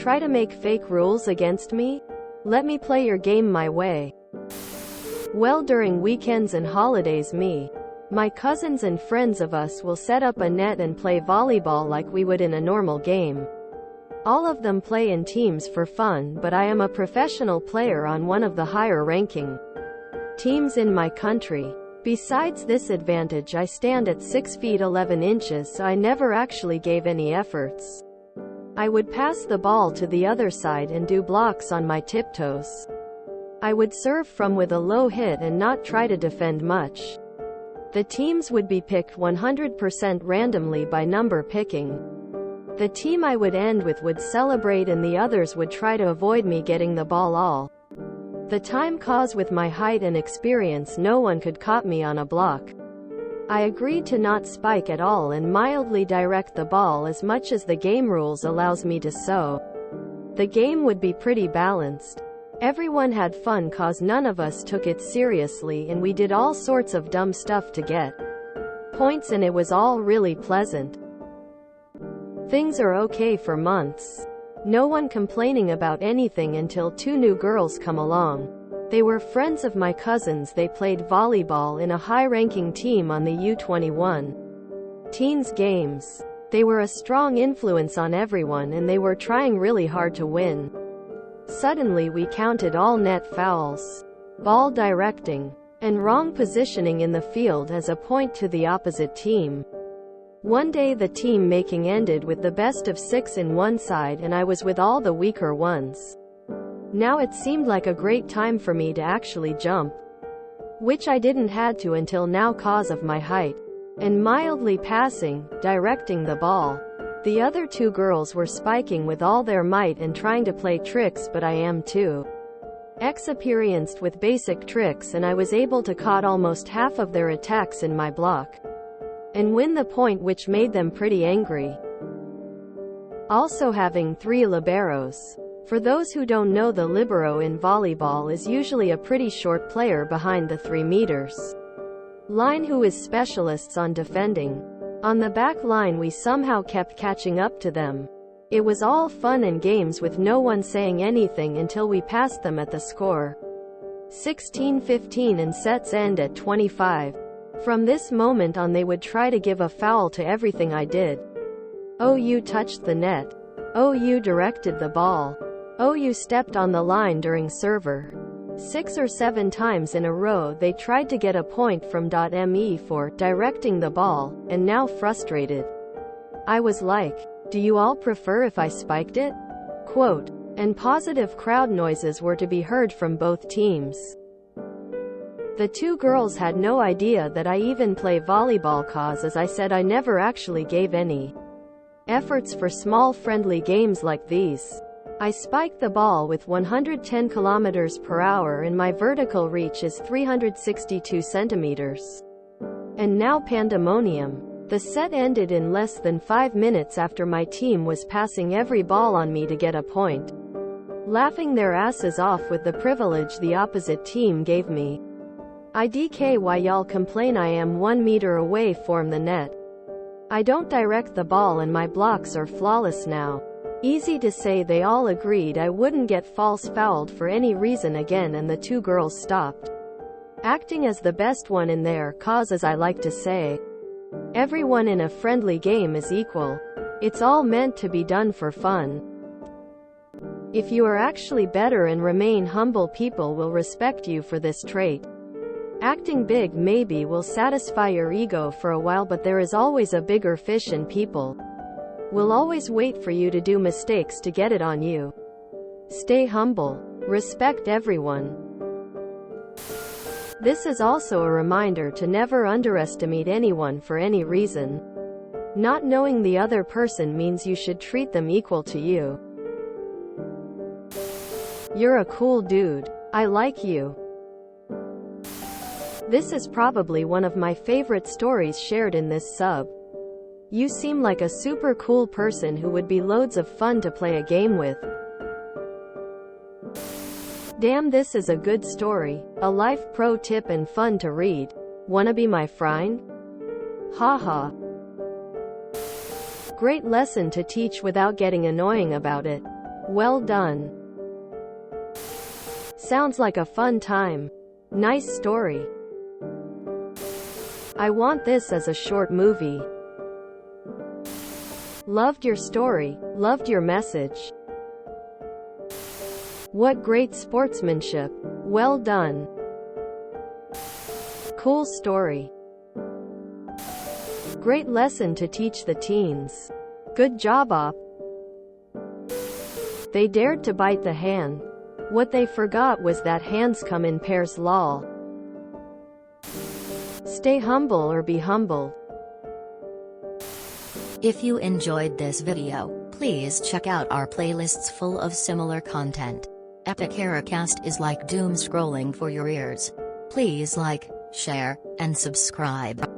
Try to make fake rules against me? Let me play your game my way. Well, during weekends and holidays, my cousins and friends of us will set up a net and play volleyball like we would in a normal game. All of them play in teams for fun, but I am a professional player on one of the higher ranking teams in my country. Besides this advantage, I stand at 6 feet 11 inches, so I never actually gave any efforts. I would pass the ball to the other side and do blocks on my tiptoes. I would serve from with a low hit and not try to defend much. The teams would be picked 100% randomly by number picking. The team I would end with would celebrate and the others would try to avoid me getting the ball all the time, cause with my height and experience no one could caught me on a block. I agreed to not spike at all and mildly direct the ball as much as the game rules allows me to, so the game would be pretty balanced. Everyone had fun cause none of us took it seriously and we did all sorts of dumb stuff to get points and it was all really pleasant. Things are okay for months. No one complaining about anything until 2 new girls come along. They were friends of my cousins. They played volleyball in a high-ranking team on the U21 teens games. They were a strong influence on everyone and they were trying really hard to win. Suddenly we counted all net fouls, ball directing, and wrong positioning in the field as a point to the opposite team. One day the team making ended with the best of 6 in one side and I was with all the weaker ones. Now it seemed like a great time for me to actually jump, which I didn't had to until now cause of my height, and mildly passing, directing the ball. The other 2 girls were spiking with all their might and trying to play tricks, but I am too experienced with basic tricks and I was able to caught almost half of their attacks in my block and win the point, which made them pretty angry. Also having 3 liberos. For those who don't know, the libero in volleyball is usually a pretty short player behind the 3 meters line who is specialists on defending. On the back line we somehow kept catching up to them. It was all fun and games with no one saying anything until we passed them at the score 16-15 and sets end at 25. From this moment on they would try to give a foul to everything I did. Oh, you touched the net. Oh, you directed the ball. Oh, you stepped on the line during server. 6 or 7 times in a row they tried to get a point from .me for directing the ball, and now frustrated, I was like, do you all prefer if I spiked it? Quote. And positive crowd noises were to be heard from both teams. The 2 girls had no idea that I even play volleyball cause, as I said, I never actually gave any efforts for small friendly games like these. I spiked the ball with 110 km per hour and my vertical reach is 362 centimeters. And now pandemonium. The set ended in less than 5 minutes after my team was passing every ball on me to get a point, laughing their asses off with the privilege the opposite team gave me. IDK, why y'all complain? I am 1 meter away from the net. I don't direct the ball and my blocks are flawless now. Easy to say. They all agreed I wouldn't get false fouled for any reason again and the 2 girls stopped acting as the best one in their cause. As I like to say, everyone in a friendly game is equal. It's all meant to be done for fun. If you are actually better and remain humble, people will respect you for this trait. Acting big maybe will satisfy your ego for a while, but there is always a bigger fish and people will always wait for you to do mistakes to get it on you. Stay humble. Respect everyone. This is also a reminder to never underestimate anyone for any reason. Not knowing the other person means you should treat them equal to you. You're a cool dude. I like you. This is probably one of my favorite stories shared in this sub. You seem like a super cool person who would be loads of fun to play a game with. Damn, this is a good story, a life pro tip and fun to read. Wanna be my friend? Haha. Great lesson to teach without getting annoying about it. Well done. Sounds like a fun time. Nice story. I want this as a short movie. Loved your story, loved your message. What great sportsmanship. Well done. Cool story. Great lesson to teach the teens. Good job, Op. They dared to bite the hand. What they forgot was that hands come in pairs, lol. Stay humble or be humbled. If you enjoyed this video, please check out our playlists full of similar content. Epic Heracast is like doom scrolling for your ears. Please like, share, and subscribe.